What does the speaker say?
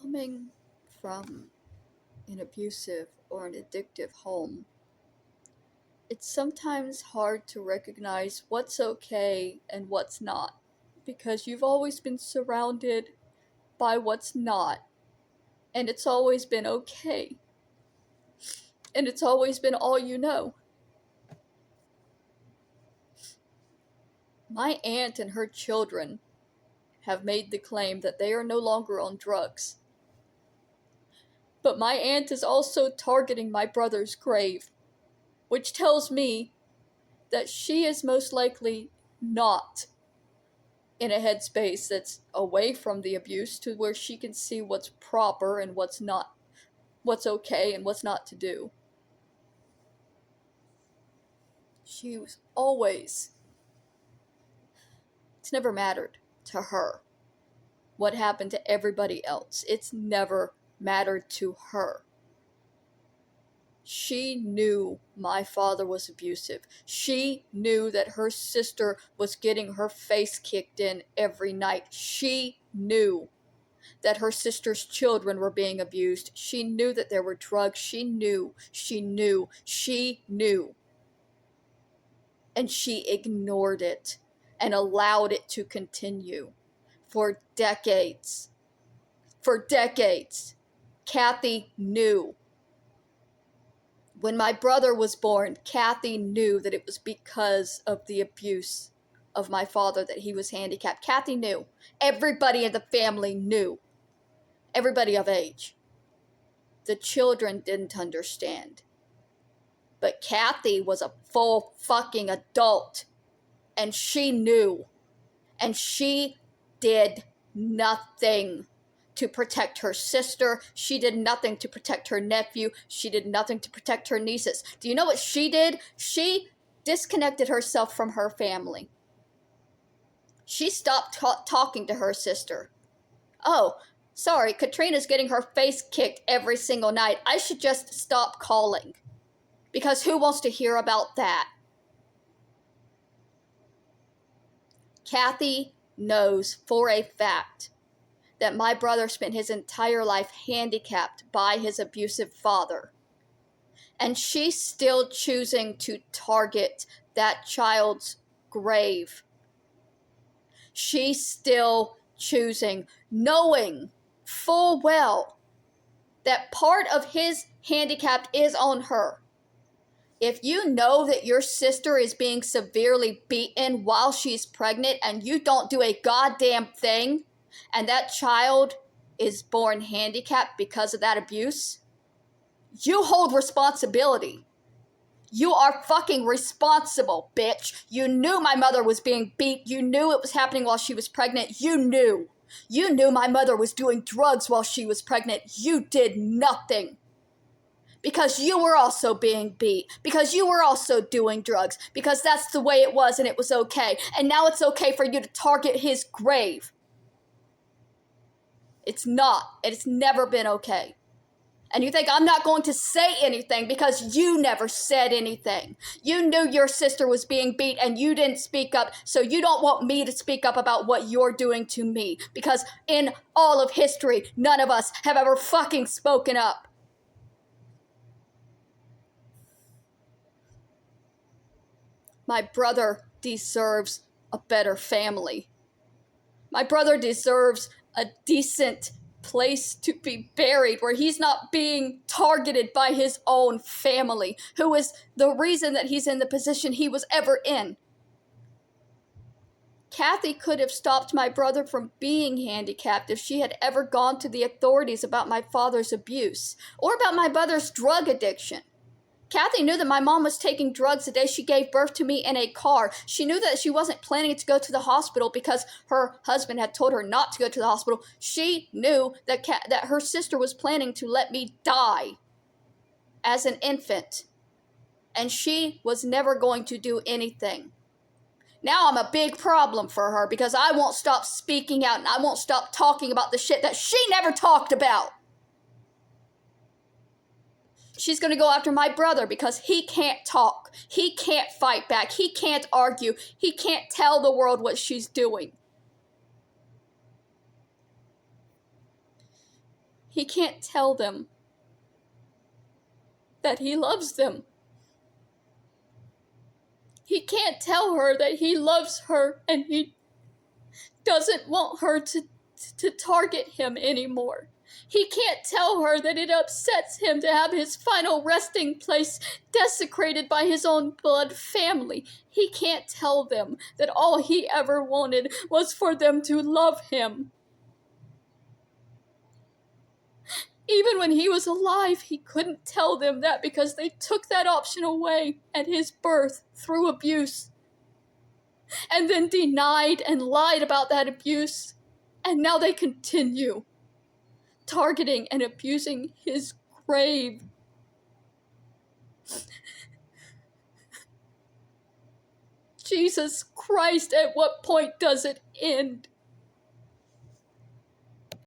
Coming from an abusive or an addictive home, it's sometimes hard to recognize what's okay and what's not, because you've always been surrounded by what's not, and it's always been okay, and it's always been all you know. My aunt and her children have made the claim that they are no longer on drugs. But my aunt is also targeting my brother's grave, which tells me that she is most likely not in a headspace that's away from the abuse, to where she can see what's proper and what's not, what's okay and what's not to do. She was always, it's never mattered to her what happened to everybody else. It's never mattered to her. She knew my father was abusive. She knew that her sister was getting her face kicked in every night. She knew that her sister's children were being abused. She knew that there were drugs. She knew. And she ignored it and allowed it to continue for decades. For decades. Cathy knew. When my brother was born, Cathy knew that it was because of the abuse of my father that he was handicapped. Cathy knew. Everybody in the family knew. Everybody of age. The children didn't understand. But Cathy was a full fucking adult. And she knew. And she did nothing to protect her sister. She did nothing to protect her nephew. She did nothing to protect her nieces. Do you know what she did? She disconnected herself from her family. She stopped talking to her sister. Oh, sorry, Katrina's getting her face kicked every single night. I should just stop calling. Because who wants to hear about that? Cathy knows for a fact that my brother spent his entire life handicapped by his abusive father. And she's still choosing to target that child's grave. She's still choosing, knowing full well that part of his handicap is on her. If you know that your sister is being severely beaten while she's pregnant and you don't do a goddamn thing, and that child is born handicapped because of that abuse, you hold responsibility. You are fucking responsible, bitch. You knew my mother was being beat. You knew it was happening while she was pregnant. You knew. You knew my mother was doing drugs while she was pregnant. You did nothing. Because you were also being beat. Because you were also doing drugs. Because that's the way it was and it was okay. And now it's okay for you to target his grave. It's not. It's never been okay. And you think I'm not going to say anything because you never said anything. You knew your sister was being beat and you didn't speak up, so you don't want me to speak up about what you're doing to me. Because in all of history, none of us have ever fucking spoken up. My brother deserves a better family. My brother deserves a decent place to be buried where he's not being targeted by his own family, who is the reason that he's in the position he was ever in. Cathy could have stopped my brother from being handicapped if she had ever gone to the authorities about my father's abuse or about my brother's drug addiction. Cathy knew that my mom was taking drugs the day she gave birth to me in a car. She knew that she wasn't planning to go to the hospital because her husband had told her not to go to the hospital. She knew that her sister was planning to let me die as an infant. And she was never going to do anything. Now I'm a big problem for her because I won't stop speaking out and I won't stop talking about the shit that she never talked about. She's going to go after my brother because he can't talk. He can't fight back. He can't argue. He can't tell the world what she's doing. He can't tell them that he loves them. He can't tell her that he loves her and he doesn't want her to target him anymore. He can't tell her that it upsets him to have his final resting place desecrated by his own blood family. He can't tell them that all he ever wanted was for them to love him. Even when he was alive, he couldn't tell them that because they took that option away at his birth through abuse, and then denied and lied about that abuse, and now they continue targeting and abusing his grave. Jesus Christ, at what point does it end?